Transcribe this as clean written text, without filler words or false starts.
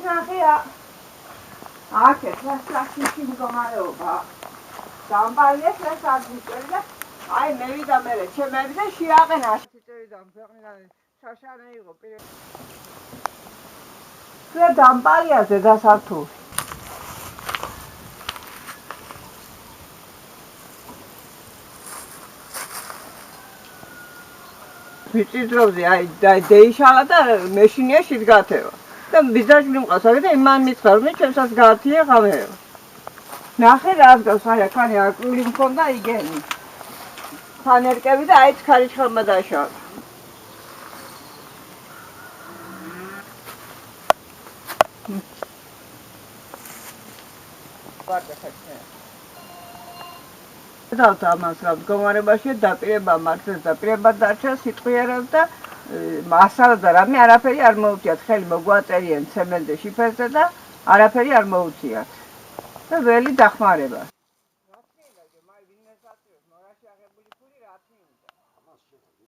ნახეა. აქეთ სასახში მდგომარეობა. დამბალეს სასაგზებელი და აი მე ვიდა მე ჩემები და შეაყენა სიტევიდან ქვეყნიდან შაშანე იყო პირე. და დამბალიაზე დასართული. ვიწიძროვდი აი დაიშალა და მეშინია შედგათევა. და ბიზნესში მყავს აგე და იმან მითხრა რომ ჩემსაც გაათია ღამეო. ნახე რა გავს აი ახალი აკრული მქონდა იგენი. ფანერკები და აი ქარიშხალმა დაშალა. და ამას რა მდგომარეობაში დაპირება მართლაც დაპირება დარჩა სიტყვიერად და მასალა და რამე არაფერი არ მოუწიათ ხელი მოგვაწერიან ცემენტზე შიფერზე და არაფერი არ მოუწიათ და ველი დახმარება